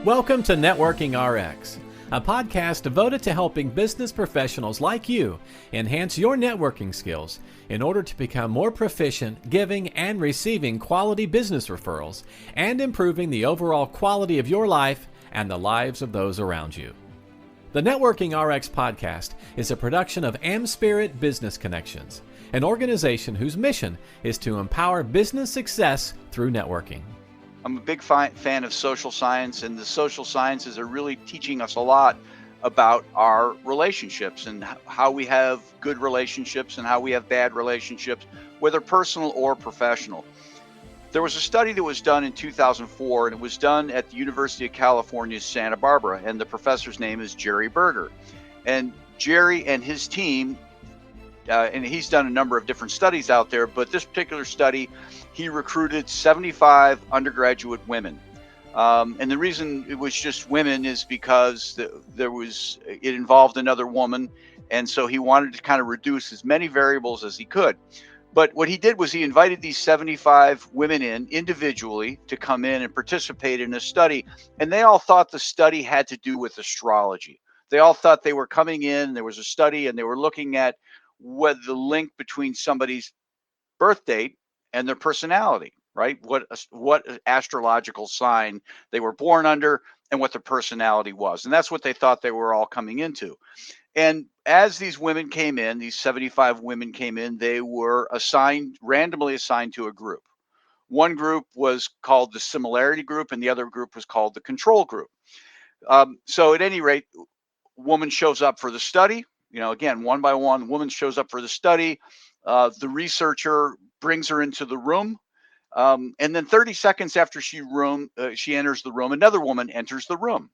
Welcome to Networking RX, a podcast devoted to helping business professionals like you enhance your networking skills in order to become more proficient giving and receiving quality business referrals and improving the overall quality of your life and the lives of those around you. The Networking RX podcast is a production of AmSpirit Business Connections, an organization whose mission is to empower business success through networking. I'm a big fan of social science, and the social sciences are really teaching us a lot about our relationships and how we have good relationships and how we have bad relationships, whether personal or professional. There was a study that was done in 2004, and it was done at the University of California, Santa Barbara, and the professor's name is Jerry Berger. And Jerry and his team, and he's done a number of different studies out there, but this particular study, he recruited 75 undergraduate women. And the reason it was just women is because it involved another woman. And so he wanted to kind of reduce as many variables as he could. But what he did was he invited these 75 women in individually to come in and participate in a study. And they all thought the study had to do with astrology. They all thought they were coming in, there was a study, and they were looking at what the link between somebody's birth date and their personality, right? What astrological sign they were born under and what their personality was. And that's what they thought they were all coming into. And as these women came in, these 75 women came in, they were randomly assigned to a group. One group was called the similarity group, and the other group was called the control group. So at any rate, woman shows up for the study. Again, one by one, the woman shows up for the study. The researcher brings her into the room. And then 30 seconds after she enters the room, another woman enters the room.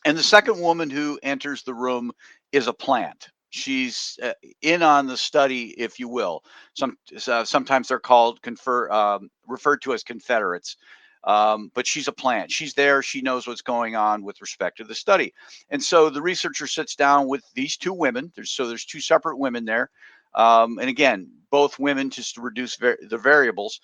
And the second woman who enters the room is a plant. She's in on the study, if you will. Sometimes they're called referred to as Confederates. But she's a plant. She's there. She knows what's going on with respect to the study. And so the researcher sits down with these two women. There's two separate women there. And again, both women just to reduce the variables.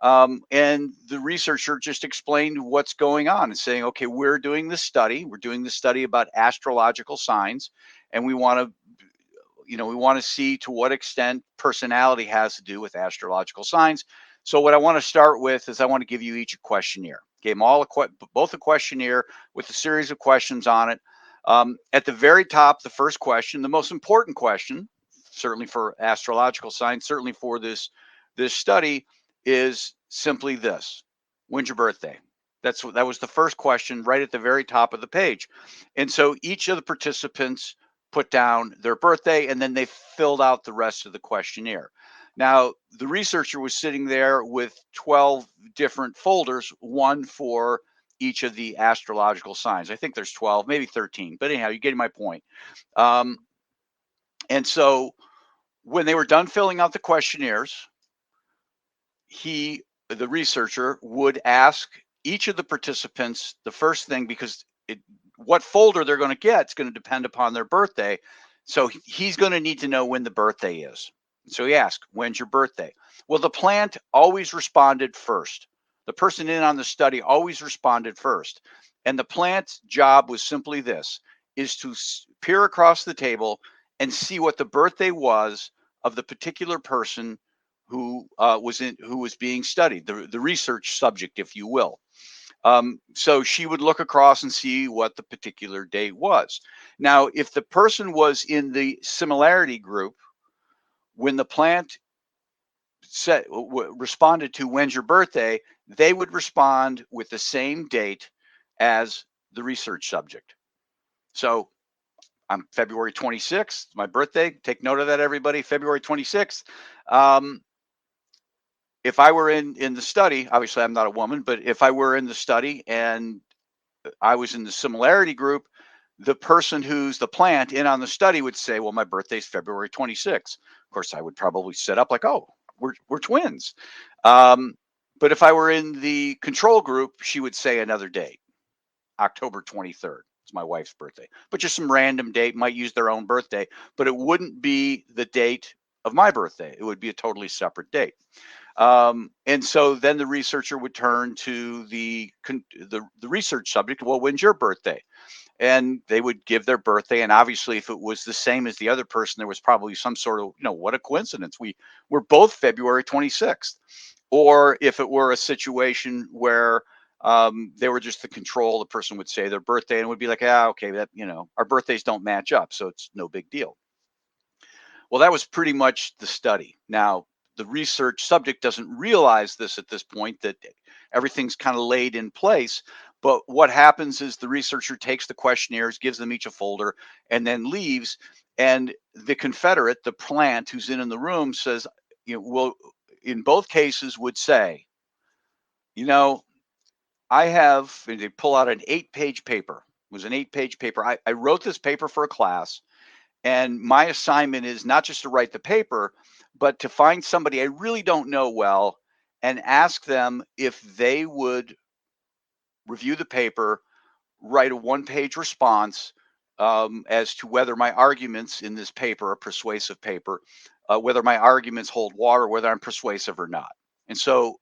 And the researcher just explained what's going on and saying, okay, we're doing this study. We're doing this study about astrological signs. And we want to see to what extent personality has to do with astrological signs. So what I want to start with is I want to give you each a questionnaire. Gave them both a questionnaire with a series of questions on it. At the very top, the first question, the most important question, certainly for astrological signs, certainly for this study, is simply this: when's your birthday? That was the first question right at the very top of the page. And so each of the participants put down their birthday, and then they filled out the rest of the questionnaire. Now, the researcher was sitting there with 12 different folders, one for each of the astrological signs. I think there's 12, maybe 13, but anyhow, you're getting my point. And so when they were done filling out the questionnaires, the researcher would ask each of the participants the first thing, because what folder they're going to get is going to depend upon their birthday. So he's going to need to know when the birthday is. So he asked, when's your birthday? Well, the plant always responded first. The person in on the study always responded first. And the plant's job was simply this, is to peer across the table and see what the birthday was of the particular person who was being studied, the research subject, if you will. So she would look across and see what the particular date was. Now, if the person was in the similarity group, when the plant responded to when's your birthday, they would respond with the same date as the research subject. So I'm February 26th, my birthday. Take note of that, everybody. February 26th. If I were in the study, obviously I'm not a woman, but if I were in the study and I was in the similarity group, the person who's the plant in on the study would say, well, my birthday's February 26th. Of course, I would probably sit up like, oh, we're twins. But if I were in the control group, she would say another date, October 23rd. It's my wife's birthday, but just some random date, might use their own birthday, but it wouldn't be the date of my birthday. It would be a totally separate date. And so then the researcher would turn to the research subject. Well, when's your birthday? And they would give their birthday, and obviously if it was the same as the other person, there was probably some sort of, what a coincidence, we're both February 26th. Or if it were a situation where they were just the control, the person would say their birthday and would be like, okay, that, our birthdays don't match up, so it's no big deal. Well, that was pretty much the study. Now, the research subject doesn't realize this at this point, that everything's kind of laid in place. But what happens is the researcher takes the questionnaires, gives them each a folder, and then leaves. And the confederate, the plant who's in the room, says, well, in both cases would say, I have, and they pull out an 8-page paper. It was an 8-page paper. I wrote this paper for a class. And my assignment is not just to write the paper, but to find somebody I really don't know well and ask them if they would review the paper, write a 1-page response as to whether my arguments in this paper are persuasive paper, whether my arguments hold water, whether I'm persuasive or not. And so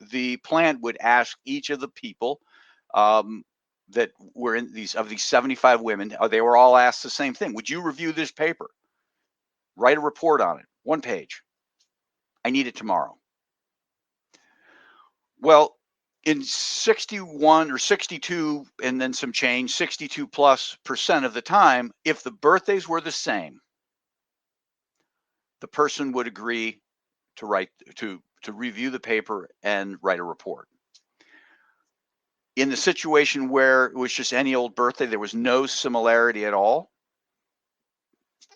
the plant would ask each of the people that were in these 75 women, they were all asked the same thing. Would you review this paper? Write a report on it, 1 page. I need it tomorrow. Well, in 61 or 62 and then some change, 62+% of the time, if the birthdays were the same, the person would agree to review the paper and write a report. In the situation where it was just any old birthday, there was no similarity at all,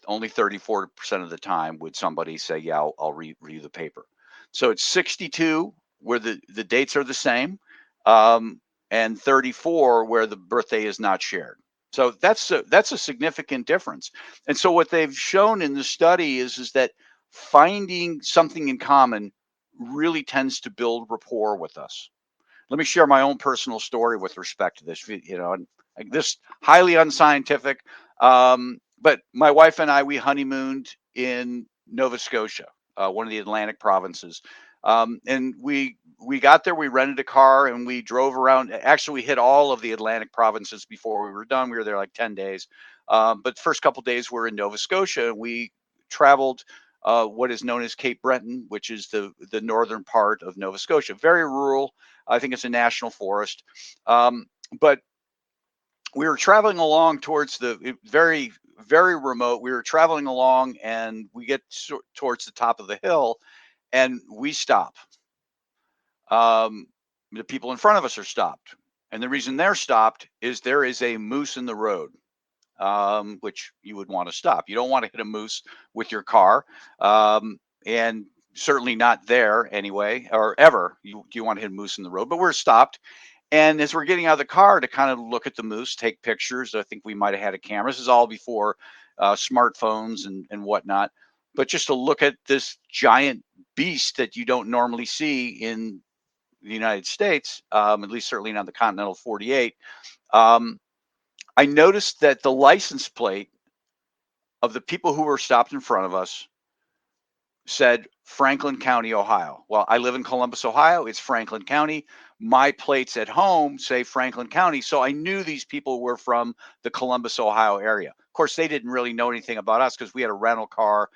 only 34% of the time would somebody say, yeah, I'll review the paper. So it's 62 where the dates are the same, and 34 where the birthday is not shared. So that's a significant difference. And so what they've shown in the study is that finding something in common really tends to build rapport with us. Let me share my own personal story with respect to this. And this highly unscientific, but my wife and I, we honeymooned in Nova Scotia, one of the Atlantic provinces. And we got there, we rented a car and we drove around. Actually, we hit all of the Atlantic provinces before we were done. We were there like 10 days. But the first couple of days we're in Nova Scotia, and we traveled what is known as Cape Breton, which is the northern part of Nova Scotia. Very rural. I think it's a national forest. But we were traveling along towards the very, very remote. We were traveling along and we get towards the top of the hill and we stop. The people in front of us are stopped. And the reason they're stopped is there is a moose in the road, which you would want to stop. You don't want to hit a moose with your car. And certainly not there anyway, or ever. You want to hit a moose in the road, but we're stopped. And as we're getting out of the car to kind of look at the moose, take pictures, I think we might have had a camera. This is all before smartphones and whatnot. But just to look at this giant beast that you don't normally see in the United States, at least certainly not the continental 48, I noticed that the license plate of the people who were stopped in front of us said Franklin County, Ohio. Well, I live in Columbus, Ohio. It's Franklin County. My plates at home say Franklin County. So I knew these people were from the Columbus, Ohio area. Of course, they didn't really know anything about us because we had a rental car.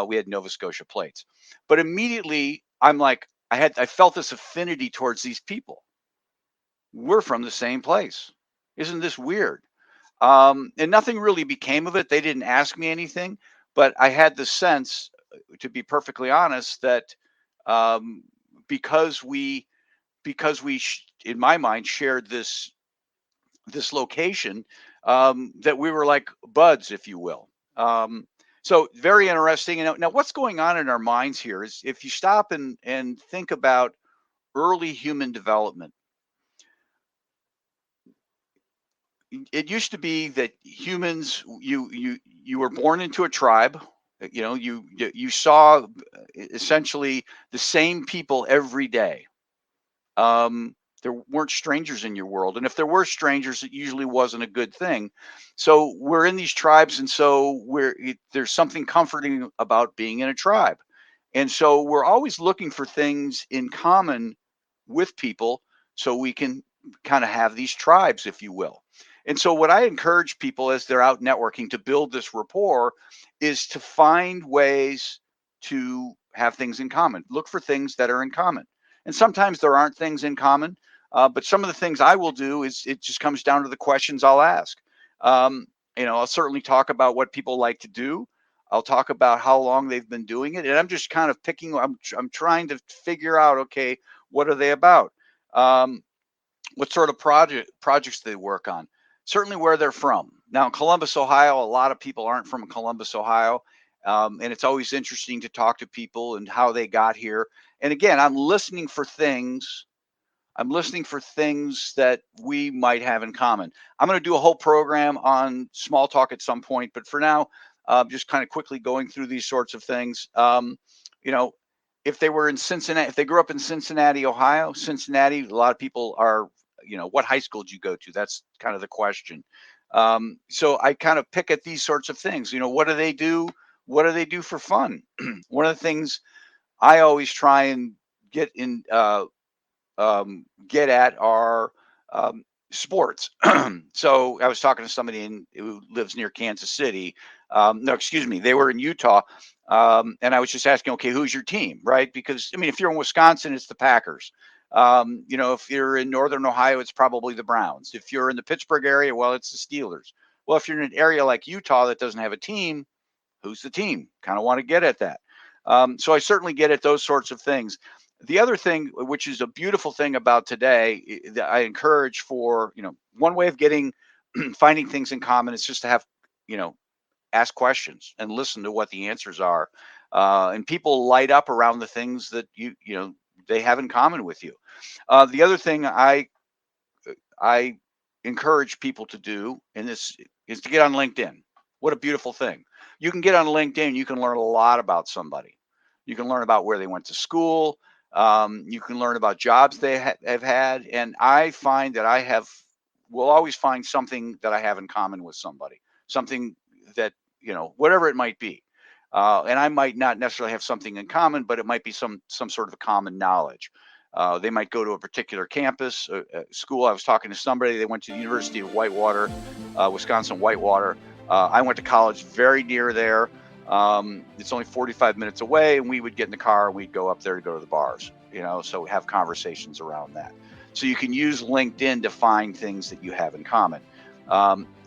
We had Nova Scotia plates. But immediately I'm like, I felt this affinity towards these people. We're from the same place. Isn't this weird? And nothing really became of it. They didn't ask me anything, but I had the sense, to be perfectly honest, that because we in my mind shared this location, that we were like buds, if you will. So very interesting. Now what's going on in our minds here is if you stop and think about early human development, it used to be that humans, you were born into a tribe. You saw essentially the same people every day. There weren't strangers in your world, and if there were strangers, it usually wasn't a good thing. So we're in these tribes, and so there's something comforting about being in a tribe. And so we're always looking for things in common with people so we can kind of have these tribes, if you will. And so what I encourage people as they're out networking to build this rapport is to find ways to have things in common. Look for things that are in common. And sometimes there aren't things in common, but some of the things I will do is it just comes down to the questions I'll ask. Um, I'll certainly talk about what people like to do. I'll talk about how long they've been doing it, and I'm just kind of picking. I'm trying to figure out, okay, what are they about? Um, what sort of projects they work on? Certainly where they're from. Now, in Columbus, Ohio, a lot of people aren't from Columbus, Ohio, and it's always interesting to talk to people and how they got here. And again, I'm listening for things. I'm listening for things that we might have in common. I'm going to do a whole program on small talk at some point, but for now, just kind of quickly going through these sorts of things. You know, if they were in Cincinnati, if they grew up in Cincinnati, Ohio, Cincinnati, a lot of people are, what high school did you go to? That's kind of the question. So I kind of pick at these sorts of things. What do they do? What do they do for fun? One of the things I always try and get in. Get at are sports. So I was talking to somebody who lives near Kansas City. No, excuse me, they were in Utah. And I was just asking, okay, who's your team, right? Because, if you're in Wisconsin, it's the Packers. If you're in Northern Ohio, it's probably the Browns. If you're in the Pittsburgh area, well, it's the Steelers. Well, if you're in an area like Utah that doesn't have a team, who's the team? Kind of want to get at that. So I certainly get at those sorts of things. The other thing, which is a beautiful thing about today, that I encourage for, one way of finding things in common is just to have, ask questions and listen to what the answers are. And people light up around the things that they have in common with you. The other thing I encourage people to do, and this is to get on LinkedIn. What a beautiful thing. You can get on LinkedIn, you can learn a lot about somebody. You can learn about where they went to school. You can learn about jobs they have had. And I find that will always find something that I have in common with somebody, something that, whatever it might be. And I might not necessarily have something in common, but it might be some sort of a common knowledge. They might go to a particular campus, school. I was talking to somebody, they went to the University of Whitewater, Wisconsin Whitewater. I went to college very near there. It's only 45 minutes away, and we would get in the car and we'd go up there to go to the bars, so have conversations around that. So you can use LinkedIn to find things that you have in common.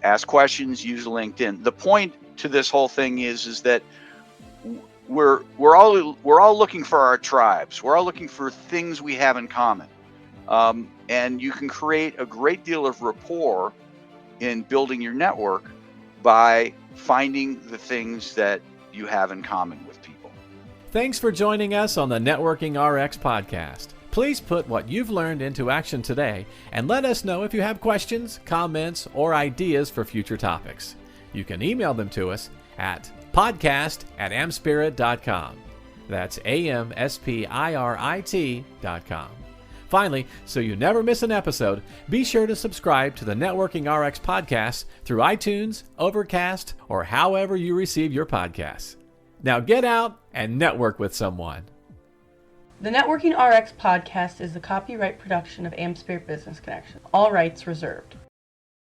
Ask questions, use LinkedIn. The point to this whole thing is that we're all looking for our tribes. We're all looking for things we have in common. And you can create a great deal of rapport in building your network by finding the things that you have in common with people. Thanks for joining us on the Networking RX podcast. Please put what you've learned into action today and let us know if you have questions, comments, or ideas for future topics. You can email them to us at podcast@amspirit.com. That's AMSPIRIT.com. Finally, so you never miss an episode, be sure to subscribe to the Networking RX podcast through iTunes, Overcast, or however you receive your podcasts. Now get out and network with someone. The Networking RX podcast is the copyright production of AmSpirit Business Connection. All rights reserved.